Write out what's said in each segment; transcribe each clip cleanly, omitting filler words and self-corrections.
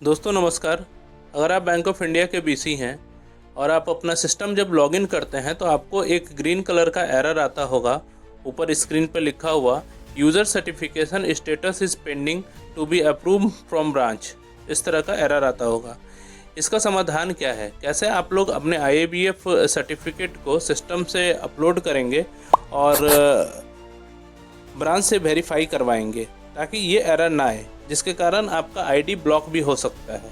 दोस्तों नमस्कार। अगर आप बैंक ऑफ इंडिया के बीसी हैं और आप अपना सिस्टम जब लॉगिन करते हैं तो आपको एक ग्रीन कलर का एरर आता होगा। ऊपर स्क्रीन पर लिखा हुआ user certification status is pending to be approve from branch, इस तरह का एरर आता होगा। इसका समाधान क्या है, कैसे आप लोग अपने IABF सर्टिफिकेट को सिस्टम से अपलोड करेंगे और ब्रांच से वेरीफाई करवाएंगे ताकि ये एरर ना आए, जिसके कारण आपका आईडी ब्लॉक भी हो सकता है।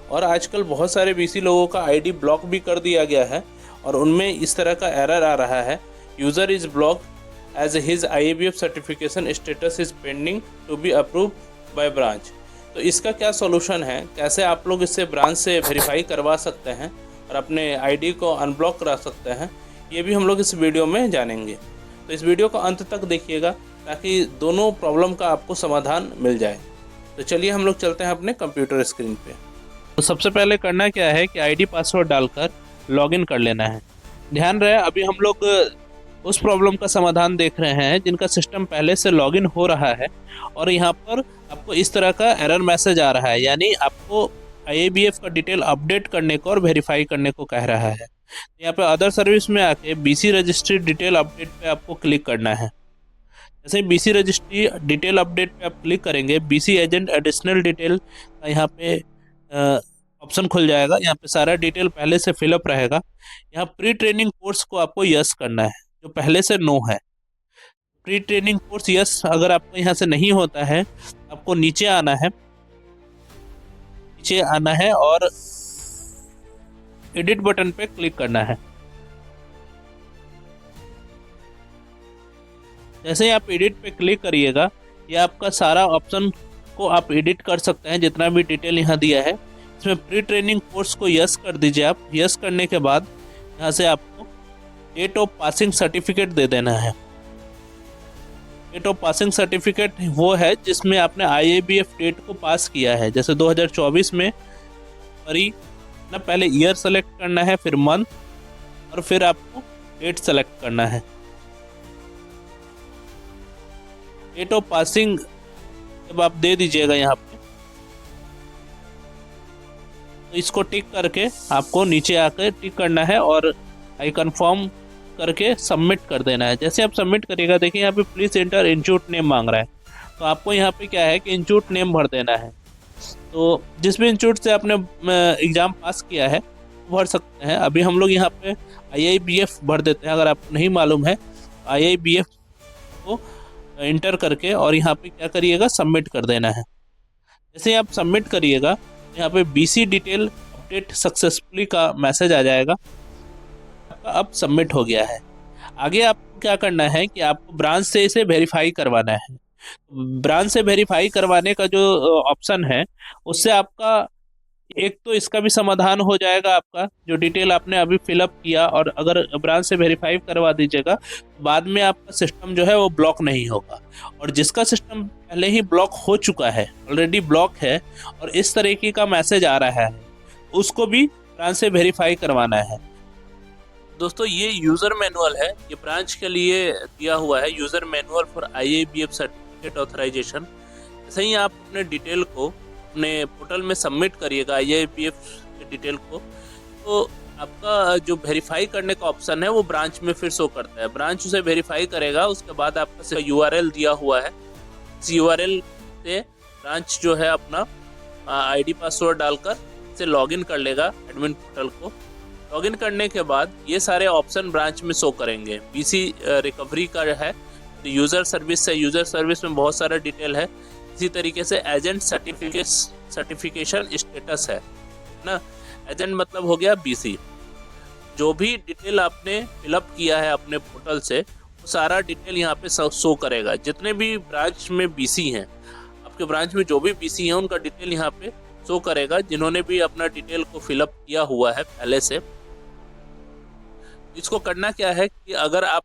और आजकल बहुत सारे बीसी लोगों का आईडी ब्लॉक भी कर दिया गया है और उनमें इस तरह का एरर आ रहा है, user is block as his IABF certification status is pending to be approve by branch. तो इसका क्या सॉल्यूशन है, कैसे आप लोग इससे ब्रांच से वेरीफाई करवा सकते हैं और अपने आईडी को अनब्लॉक करा सकते हैं, ये भी हम लोग इस वीडियो में जानेंगे। तो इस वीडियो को अंत तक देखिएगा ताकि दोनों प्रॉब्लम का आपको समाधान मिल जाए। तो चलिए हम लोग चलते हैं अपने कंप्यूटर स्क्रीन पे। तो सबसे पहले करना क्या है कि आईडी पासवर्ड डालकर लॉगिन कर लेना है। ध्यान रहे अभी हम लोग उस प्रॉब्लम का समाधान देख रहे हैं जिनका सिस्टम पहले से लॉगिन हो रहा है और यहाँ पर आपको इस तरह का एरर मैसेज आ रहा है, यानी आपको IABF का डिटेल अपडेट करने को और वेरीफाई करने को कह रहा है। यहाँ पे अदर सर्विस में आके BC रजिस्ट्री डिटेल अपडेट पे आपको क्लिक करना है। जैसे BC रजिस्ट्री डिटेल अपडेट पे आप क्लिक करेंगे, BC एजेंट एडिशनल डिटेल का यहाँ पे ऑप्शन खुल जाएगा। यहाँ पे सारा डिटेल पहले से फिलअप रहेगा। यहाँ प्री ट्रेनिंग कोर्स को आपको यस करना है, जो पहले से नो है। प्री ट्रेनिंग कोर्स यस अगर आपको यहाँ से नहीं होता है, आपको नीचे आना है और एडिट बटन पे क्लिक करना है। जैसे ही आप एडिट पे क्लिक करिएगा, ये आपका सारा ऑप्शन को आप एडिट कर सकते हैं, जितना भी डिटेल यहाँ दिया है। इसमें प्री ट्रेनिंग कोर्स को यस कर दीजिए आप। यस करने के बाद यहाँ से आपको डेट ऑफ पासिंग सर्टिफिकेट दे देना है। डेट ऑफ पासिंग सर्टिफिकेट वो है जिसमें आपने IABF डेट को पास किया है। जैसे 2024 में फरी ना, पहले ईयर सेलेक्ट करना है, फिर मंथ और फिर आपको डेट सेलेक्ट करना है। डेट ऑफ पासिंग जब आप दे दीजिएगा यहाँ पे, तो इसको टिक करके आपको नीचे आकर टिक करना है और आई कन्फर्म करके सबमिट कर देना है। जैसे आप सबमिट करिएगा, देखिए यहाँ पे प्लीज एंटर इंस्टीट्यूट नेम मांग रहा है, तो आपको यहाँ पे क्या है कि इंस्टीट्यूट नेम भर देना है। तो जिस भी इंस्टीट्यूट से आपने एग्ज़ाम पास किया है भर सकते हैं। अभी हम लोग यहाँ पे IABF भर देते हैं। अगर आपको नहीं मालूम है IABF को इंटर करके और यहाँ पे क्या करिएगा, सबमिट कर देना है। जैसे आप सबमिट करिएगा, यहाँ पे BC डिटेल अपडेट सक्सेसफुली का मैसेज आ जाएगा, आपका अब सबमिट हो गया है। आगे आपको क्या करना है कि आपको ब्रांच से इसे वेरीफाई करवाना है। ब्रांच से वेरीफाई करवाने का जो ऑप्शन है, उससे आपका एक तो इसका भी समाधान हो जाएगा। आपका जो डिटेल आपने अभी फिलअप किया और अगर ब्रांच से वेरीफाई करवा दीजिएगा, बाद में आपका सिस्टम जो है वो ब्लॉक नहीं होगा। और जिसका सिस्टम पहले ही ब्लॉक हो चुका है, ऑलरेडी ब्लॉक है और इस तरीके का मैसेज आ रहा है, उसको भी ब्रांच से वेरीफाई करवाना है। दोस्तों ये यूज़र मैनुअल है, ये ब्रांच के लिए दिया हुआ है, user manual for IABF certificate authorization. जैसे ही आप अपने डिटेल को अपने पोर्टल में सबमिट करिएगा IABF के डिटेल को, तो आपका जो वेरीफाई करने का ऑप्शन है वो ब्रांच में फिर शो करता है। ब्रांच उसे वेरीफाई करेगा, उसके बाद आपका URL दिया हुआ है, इस URL से ब्रांच जो है अपना ID पासवर्ड डालकर इसे लॉगिन कर लेगा एडमिन पोर्टल को। लॉगिन करने के बाद ये सारे ऑप्शन ब्रांच में शो करेंगे। BC रिकवरी का है, यूज़र सर्विस है, यूज़र सर्विस में बहुत सारा डिटेल है। इसी तरीके से एजेंट सर्टिफिकेशन स्टेटस है ना। एजेंट मतलब हो गया BC। जो भी डिटेल आपने फिलअप किया है अपने पोर्टल से, वो सारा डिटेल यहाँ पे शो करेगा। जितने भी ब्रांच में BC हैं, आपके ब्रांच में जो भी BC हैं, उनका डिटेल यहाँ पे शो करेगा, जिन्होंने भी अपना डिटेल को फिलअप किया हुआ है पहले से। इसको करना क्या है कि अगर आप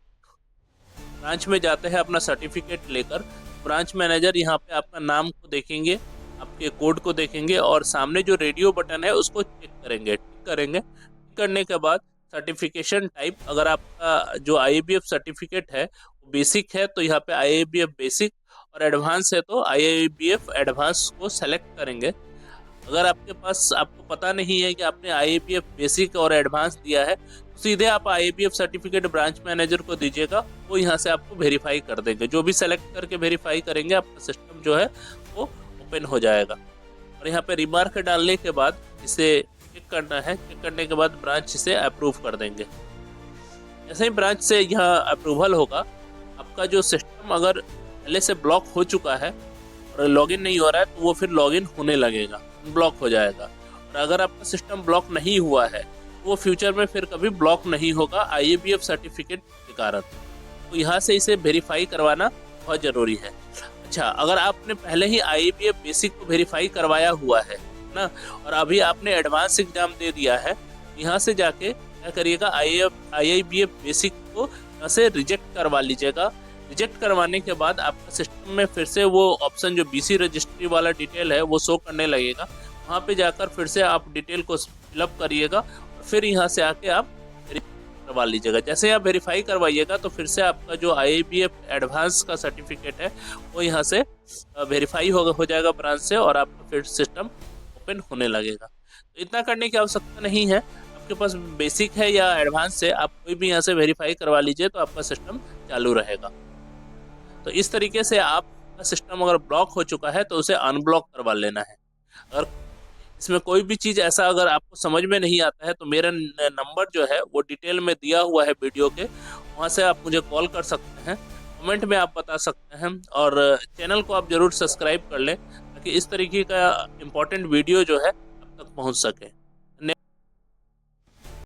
ब्रांच में जाते हैं अपना सर्टिफिकेट लेकर, ब्रांच मैनेजर यहाँ पे आपका नाम को देखेंगे, आपके कोड को देखेंगे और सामने जो रेडियो बटन है उसको टिक करेंगे। टिक करने के बाद सर्टिफिकेशन टाइप, अगर आपका जो IABF सर्टिफिकेट है वो बेसिक है तो यहाँ पे IABF बेसिक, और एडवांस है तो IABF एडवांस को सेलेक्ट करेंगे। अगर आपके पास आपको पता नहीं है कि आपने IAPF बेसिक और एडवांस दिया है, तो सीधे आप IAPF सर्टिफिकेट ब्रांच मैनेजर को दीजिएगा, वो यहाँ से आपको वेरीफाई कर देंगे। जो भी सेलेक्ट करके वेरीफाई करेंगे आपका सिस्टम जो है वो ओपन हो जाएगा। और यहाँ पे रिमार्क डालने के बाद इसे चेक करना है, चेक करने के बाद ब्रांच इसे अप्रूव कर देंगे। जैसे ही ब्रांच से यहाँ अप्रूवल होगा, आपका जो सिस्टम अगर पहले से ब्लॉक हो चुका है और लॉगिन नहीं हो रहा है, तो वो फिर लॉगिन होने लगेगा, ब्लॉक हो जाएगा। और अगर आपका सिस्टम ब्लॉक नहीं हुआ है, तो वो फ्यूचर में फिर कभी ब्लॉक नहीं होगा IAPF सर्टिफिकेट के कारण। तो यहाँ से इसे वेरीफाई करवाना बहुत ज़रूरी है। अच्छा, अगर आपने पहले ही IAPF बेसिक को वेरीफाई करवाया हुआ है ना, और अभी आपने एडवांस एग्जाम दे दिया है, यहाँ से जाके क्या करिएगा, IAPF बेसिक को यहाँ से रिजेक्ट करवा लीजिएगा। रिजेक्ट करवाने के बाद आपका सिस्टम में फिर से वो ऑप्शन जो BC रजिस्ट्री वाला डिटेल है वो शो करने लगेगा। वहाँ पे जाकर फिर से आप डिटेल को फिलअप करिएगा और फिर यहाँ से आके आप करवा लीजिएगा। जैसे आप वेरीफाई करवाइएगा तो फिर से आपका जो IAPF एडवांस का सर्टिफिकेट है वो यहाँ से वेरीफाई हो जाएगा ब्रांच से, और आपका फिर सिस्टम ओपन होने लगेगा। तो इतना करने की आवश्यकता नहीं है, आपके पास बेसिक है या एडवांस है, आप कोई भी यहाँ से वेरीफाई करवा लीजिए तो आपका सिस्टम चालू रहेगा। तो इस तरीके से आपका सिस्टम अगर ब्लॉक हो चुका है तो उसे अनब्लॉक करवा लेना है। अगर इसमें कोई भी चीज़ ऐसा अगर आपको समझ में नहीं आता है, तो मेरा नंबर जो है वो डिटेल में दिया हुआ है वीडियो के, वहाँ से आप मुझे कॉल कर सकते हैं, कमेंट में आप बता सकते हैं, और चैनल को आप ज़रूर सब्सक्राइब कर लें ताकि इस तरीके का इम्पोर्टेंट वीडियो जो है आप तक पहुँच सके।